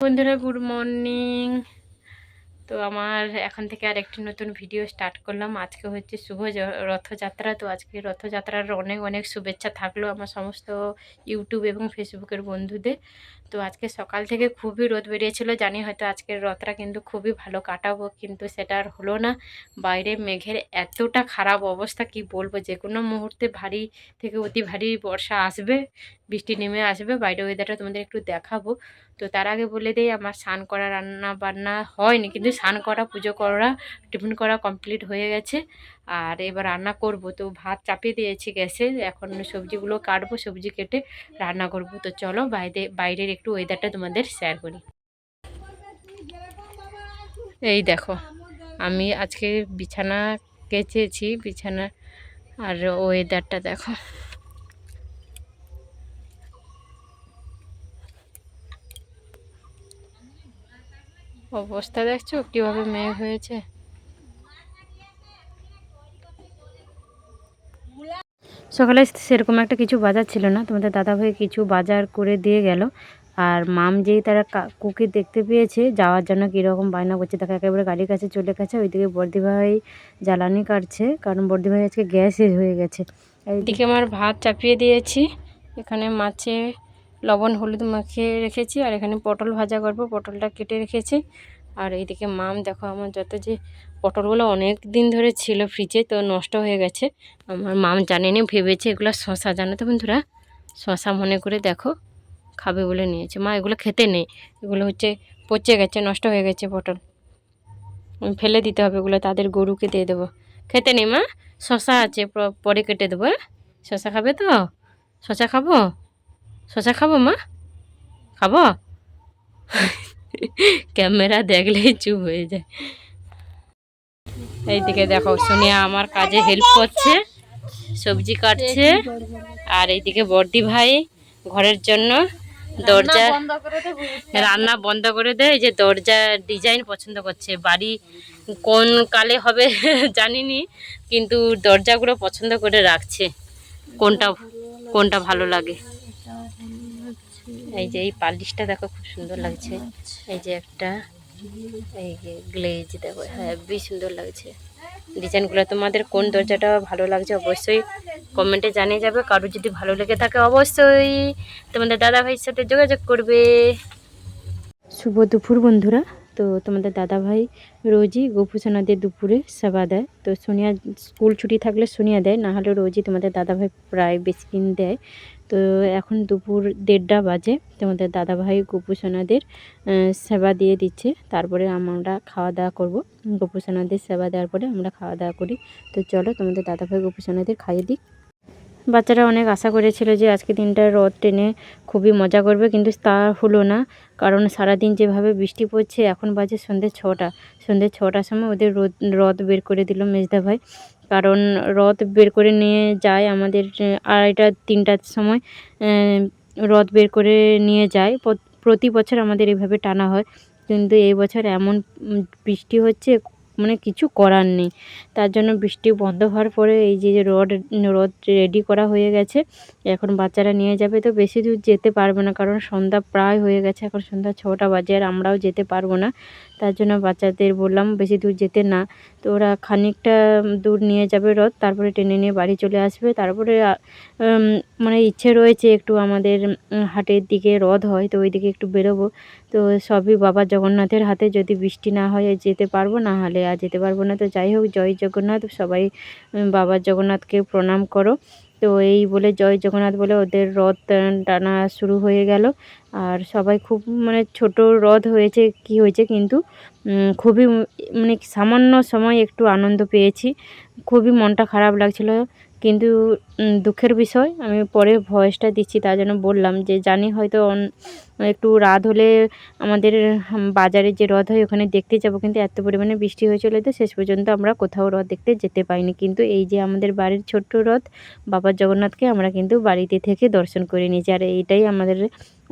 বন্ধুরা good morning. তো আমার এখন থেকে আর একটি নতুন ভিডিও স্টার্ট করলাম। আজকে হচ্ছে শুভ রথযাত্রা। তো আজকে রথযাত্রার অনেক অনেক শুভেচ্ছা থাকলো আমার সমস্ত ইউটিউব এবং ফেসবুকের বন্ধুদের। তো আজকে সকাল থেকে খুবই রোদ বেরিয়েছিল, জানি হয়তো আজকের রথটা কিন্তু খুবই ভালো কাটাবো, কিন্তু সেটা আর হলো না। বাইরে মেঘের এতটা খারাপ অবস্থা কি বলবো, যে কোনো মুহূর্তে ভারী থেকে অতি ভারী বর্ষা আসবে, বৃষ্টি নেমে আসবে। বাইরে ওয়েদারটা তোমাদের একটু দেখাবো। তো তার আগে বলে দিই, আমার স্নান করা রান্না বান্না হয়নি, কিন্তু স্নান করা পুজো করা টিফিন করা কমপ্লিট হয়ে গেছে। আর এবার রান্না করব। তো ভাত চাপিয়ে দিয়েছি গ্যাসে, এখন সবজিগুলো কাটবো, সবজি কেটে রান্না করব। তো চলো বাইরের একটু ওয়েদারটা তোমাদের শেয়ার করি। এই দেখো, আমি আজকে বিছানা কেচেছি, বিছানা আর ওয়েদারটা দেখো। অবস্থা দেখছো কিভাবে মেঘ হয়েছে। সকালে সেরকম একটা কিছু বাজার ছিল না, তোমাদের দাদাভাই কিছু বাজার করে দিয়ে গেল। আর মাম যেই তারা কাকুকে দেখতে পেয়েছে যাওয়ার জন্য কীরকম বায়না করছে, তাকে একেবারে গাড়ির কাছে চলে গেছে। ওইদিকে বর্দিভাই জ্বালানি কাটছে, কারণ বর্দিভাই আজকে গ্যাস শেষ হয়ে গেছে। এইদিকে আমার ভাত চাপিয়ে দিয়েছি, এখানে মাছে লবণ হলুদ মাখিয়ে রেখেছি, আর এখানে পটল ভাজা করবো, পটলটা কেটে রেখেছি। আর এইদিকে মাম দেখো, আমার যত যে পটলগুলো অনেক দিন ধরে ছিল ফ্রিজে, তো নষ্ট হয়ে গেছে। আমার মাম জানেনি, ভেবেছে এগুলো শশা, জানো তো বন্ধুরা, শশা মনে করে দেখো খাবে বলে নিয়েছে। মা এগুলো খেতে নেই, এগুলো হচ্ছে পচে গেছে, নষ্ট হয়ে গেছে পটল, ফেলে দিতে হবে এগুলো, তাদের গরুকে দিয়ে দেবো। খেতে নেই মা, শশা আছে পরে কেটে দেবো। শশা খাবে তো? শশা খাবো, শশা খাবো মা, খাবো। ক্যামেরা দেখলেই চুপ হয়ে যায়। এইদিকে দেখো সোনিয়া আমার কাজে হেল্প করছে, সবজি কাটছে। আর এইদিকে বর্দি ভাই ঘরের জন্য দরজা রান্না বন্ধ করে দেয়, এই যে দরজা ডিজাইন পছন্দ করছে। বাড়ি কোন কালে হবে জানিনি, কিন্তু দরজাগুলো পছন্দ করে রাখছে, কোনটা কোনটা ভালো লাগে। এই যে এই পালিশটা দেখো খুব সুন্দর লাগছে, এই যে একটা এই যে গ্লেজ দেখো, হেবি সুন্দর লাগছে ডিজাইনগুলো। তোমাদের কোন দরজাটা ভালো লাগছে অবশ্যই কমেন্টে জানিয়ে যাবে। কারো যদি ভালো লেগে থাকে অবশ্যই তোমাদের দাদা ভাইয়ের সাথে যোগাযোগ করবে। শুভ দুপুর বন্ধুরা। তো তোমাদের দাদাভাই রোজই গোপুসোনাদের দুপুরে সেবা দেয়। তো সোনিয়া স্কুল ছুটি থাকলে সোনিয়া দেয়, না হলে রোজই তোমাদের দাদাভাই প্রায় বেশি দিন দেয়। তো এখন দুপুর 1:30 বাজে, তোমাদের দাদাভাই গোপুসোনাদের সেবা দিয়ে দিচ্ছে, তারপরে আমরা খাওয়া দাওয়া করবো। গোপুসোনাদের সেবা দেওয়ার পরে আমরা খাওয়া দাওয়া করি। তো চলো তোমাদের দাদাভাই গোপুসোনাদের খাইয়ে দিই। বাচ্চারা অনেক আশা করেছিল যে আজকে দিনটা রথ টেনে খুবই মজা করবে, কিন্তু তা হলো না। কারণ সারাদিন যেভাবে বৃষ্টি পড়ছে, এখন বাজে সন্ধ্যে 6টা, সন্ধ্যে 6টার সময় ওদের রথ বের করে দিল মেজদা ভাই। কারণ রথ বের করে নিয়ে যায় আমাদের 2:30-3টার সময় রথ বের করে নিয়ে যায়। প্রতি বছর আমাদের এভাবে টানা হয়, কিন্তু এই বছর এমন বৃষ্টি হচ্ছে, মানে কিছু করার নেই। তার জন্য বৃষ্টি বন্ধ হওয়ার পরে এই যে রথ রেডি করা হয়ে গেছে, এখন বাচ্চারা নিয়ে যাবে। তো বেশি দূর যেতে পারবে না, কারণ সন্ধ্যা প্রায় হয়ে গেছে, এখন সন্ধ্যা 6টা বাজে, আর আমরাও যেতে পারবো না। তার জন্য বাচ্চাদের বললাম বেশি দূর যেতে না। তো ওরা খানিকটা দূর নিয়ে যাবে রথ, তারপরে টেনে নিয়ে বাড়ি চলে আসবে। তারপরে মানে ইচ্ছে রয়েছে একটু আমাদের হাটের দিকে রথ হয়, তো ওই দিকে একটু বেরোবো। তো সবই বাবা জগন্নাথের হাতে, যদি বৃষ্টি না হয় যেতে পারবো, না হলে আর যেতে পারবো না। তো যাই হোক, জয় জগন্নাথ, সবাই বাবা জগন্নাথকে প্রণাম করো। তো এই বলে জয় জগন্নাথ বলে ওদের রথ টানা শুরু হয়ে গেল। আর সবাই খুব মানে ছোট রথ হয়েছে কি হয়েছে, কিন্তু খুবই মানে সামান্য সময় একটু আনন্দ পেয়েছি, খুবই মনটা খারাপ লাগছিল। কিন্তু দুঃখের বিষয়, আমি পরে ভয়েসটা দিচ্ছি, তার জন্য বললাম যে জানি হয়তো একটু রাত হলে আমাদের বাজারে যে রথ হয় ওখানে দেখতে যাব, কিন্তু এত পরিমাণে বৃষ্টি হয়েছিল তো শেষ পর্যন্ত আমরা কোথাও রথ দেখতে যেতে পাইনি। কিন্তু এই যে আমাদের বাড়ির ছোট্ট রথ বাবা জগন্নাথকে আমরা কিন্তু বাড়িতে থেকে দর্শন করে নিয়েছি, আর এইটাই আমাদের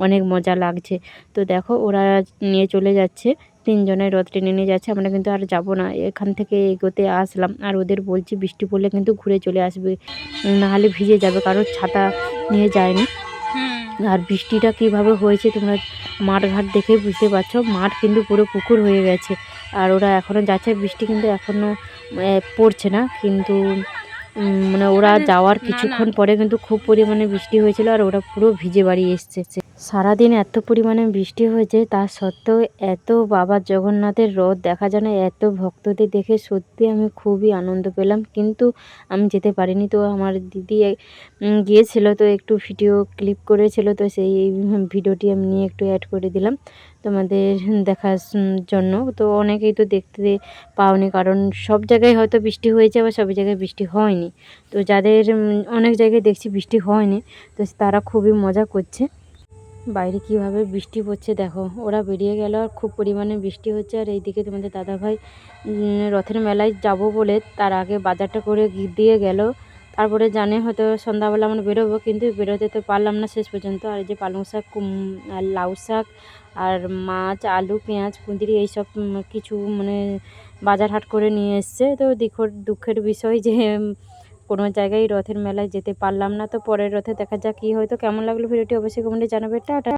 অনেক মজা লাগছে। তো দেখো ওরা নিয়ে চলে যাচ্ছে, 3জনের রথ টেনে নিয়ে যাচ্ছে, আমরা কিন্তু আর যাব না, এখান থেকে এগোতে আসলাম। আর ওদের বলছি বৃষ্টি পড়লে কিন্তু ঘুরে চলে আসবে, নাহলে ভিজে যাবে, কারোর ছাতা নিয়ে যায়নি। আর বৃষ্টিটা কিভাবে হয়েছে তোমরা মাঠঘাট দেখে বুঝতে পারছো, মাঠ কিন্তু পুরো পুকুর হয়ে গেছে। আর ওরা এখনও যাচ্ছে, বৃষ্টি কিন্তু এখনও পড়ছে না, কিন্তু মানে ওরা যাওয়ার কিছুক্ষণ পরে কিন্তু খুব পরিমাণে বৃষ্টি হয়েছিল আর ওরা পুরো ভিজে বাড়ি এসছে। সারাদিন এত পরিমাণে বৃষ্টি হয়েছে, তা সত্ত্বেও এত বাবা জগন্নাথের রথ দেখা যায় না, এত ভক্তদের দেখে সত্যি আমি খুবই আনন্দ পেলাম। কিন্তু আমি যেতে পারিনি, তো আমার দিদি গিয়েছিল, তো একটু ভিডিও ক্লিপ করেছিল, তো সেই ভিডিওটি আমি নিয়ে একটু অ্যাড করে দিলাম তোমাদের দেখার জন্য। তো অনেকেই তো দেখতে পাওনি, কারণ সব জায়গায় হয়তো বৃষ্টি হয়েছে, আবার সব জায়গায় বৃষ্টি হয়নি। তো যাদের অনেক জায়গায় দেখছি বৃষ্টি হয়নি, তো তারা খুবই মজা করছে। বাইরে কিভাবে বৃষ্টি পড়ছে দেখো, ওরা বেরিয়ে গেল আর খুব পরিমাণে বৃষ্টি হচ্ছে। আর এইদিকে তোমাদের দাদাভাই রথের মেলায় যাব বলে তার আগে বাজারটা করে দিয়ে গেল। তারপরে জানে হয়তো সন্ধ্যাবেলা আমরা বেরোবো, কিন্তু বেরোতে তো পারলাম না শেষ পর্যন্ত। আর এই যে পালং শাক আর লাউ শাক আর মাছ, আলু, পেঁয়াজ, কুঁদরি এইসব কিছু মানে বাজার হাট করে নিয়ে এসছে। তো দুঃখের বিষয় যে কোনো জায়গায় রথের মেলায় যেতে পারলাম না। তো পরের রথে দেখা যাক কী হয়তো। কেমন লাগলো ভিডিওটি অবশ্যই কমেন্টে জানাবে। টাটা।